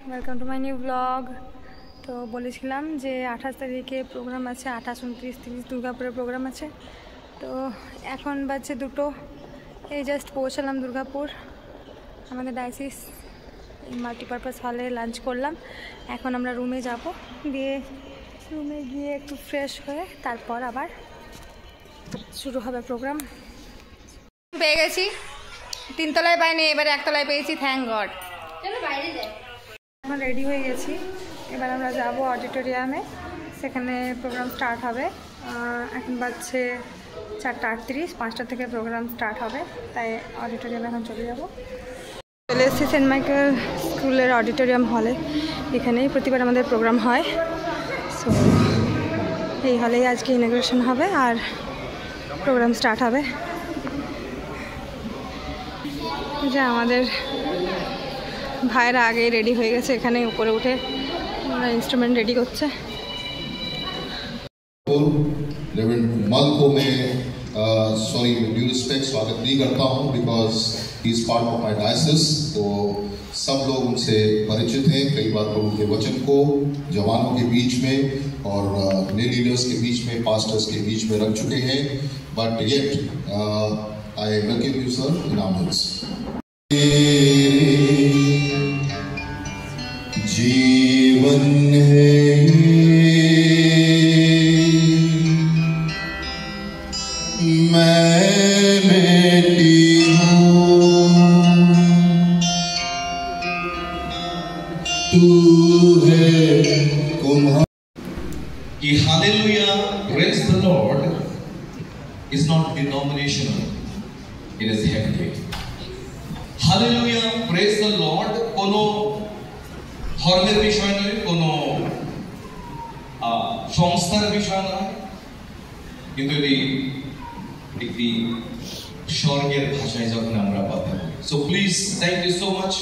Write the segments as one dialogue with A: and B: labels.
A: Welcome to my new blog. তো বলেছিলাম যে 28 তারিখে প্রোগ্রাম আছে, 28, 29, 30 দুর্গাপুরের প্রোগ্রাম আছে। তো এখন বাজছে 2টো, এই জাস্ট পৌঁছালাম দুর্গাপুর। আমাদের ডায়াসিস মাল্টিপারপাস হলে লাঞ্চ করলাম। এখন আমরা রুমে যাব, দিয়ে রুমে গিয়ে একটু ফ্রেশ হয়ে তারপর আবার শুরু হবে প্রোগ্রাম। পেয়ে গেছি, 3 তলায় পাইনি, এবারে 1 তলায় পেয়েছি, থ্যাংক গড। চলো বাইরে যাই। এখন রেডি হয়ে গেছি, এবার আমরা যাব অডিটোরিয়ামে, সেখানে প্রোগ্রাম স্টার্ট হবে। এখন বাজছে 4:38, 5টা থেকে প্রোগ্রাম স্টার্ট হবে, তাই অডিটোরিয়ামে এখন চলে যাব। চলে এসেছি সেন্ট মাইকেল স্কুলের অডিটোরিয়াম হলে। এখানেই প্রতিবার আমাদের প্রোগ্রাম হয়। সো এই হলেই আজকে ইনগ্রেশন হবে আর প্রোগ্রাম স্টার্ট হবে। যে আমাদের ভাইরা আগেই রেডি হয়ে গেছে, এখানে উপরে উঠে ইনস্ট্রুমেন্ট রেডি করছে।
B: रेवरेंड को मैं सॉरी ड्यू रिस्पेक्ट स्वागत नहीं करता हूं because he is part of my diocese. तो सब लोग उनसे परिचित हैं, कई बार प्रभु के वचन को जवानों के बीच में और नए लीडर्स के बीच में, पास्टर्स के बीच में रख चुके हैं, but yet I welcome you sir in our midst. जीवन है मैं बेटी हूँ, तू है कुम्हार।
C: कि hallelujah praise the lord is not denominational, it is heavenly. Hallelujah praise the lord কোনো ধর্মের বিষয় নয়, কোনো সংস্থার বিষয় নয়, কিন্তু এটি একটি স্বর্গের ভাষায় যখন আমরা কথা বলি। So please thank you so much.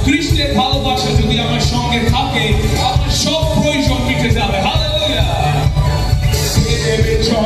C: খ্রিস্টের ভালোবাসা যদি আমার সঙ্গে থাকে, আমার সব প্রয়োজন মিটে যাবে। হালেলুয়া। প্রয়োজন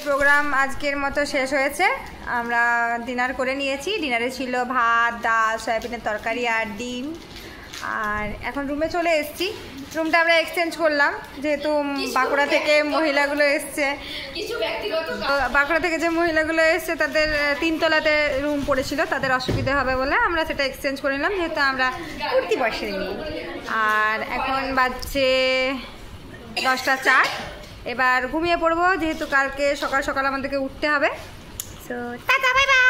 A: প্রোগ্রাম আজকের মতো শেষ হয়েছে। আমরা ডিনার করে নিয়েছি। ডিনারে ছিল ভাত, ডাল, সয়াবিনের তরকারি আর ডিম। আর এখন রুমে চলে এসেছি। রুমটা আমরা এক্সচেঞ্জ করলাম, যেহেতু বাঁকুড়া থেকে মহিলাগুলো এসছে। বাঁকুড়া থেকে যে মহিলাগুলো এসছে তাদের 3 তলাতে রুম পড়েছিল, তাদের অসুবিধা হবে বলে আমরা সেটা এক্সচেঞ্জ করে নিলাম, যেহেতু আমরা উঠতি বয়সে নিই। আর এখন বাজছে 10টা 4। এবার ঘুমিয়ে পড়বো, যেহেতু কালকে সকাল সকাল আমাদেরকে উঠতে হবে। So tata, bye bye.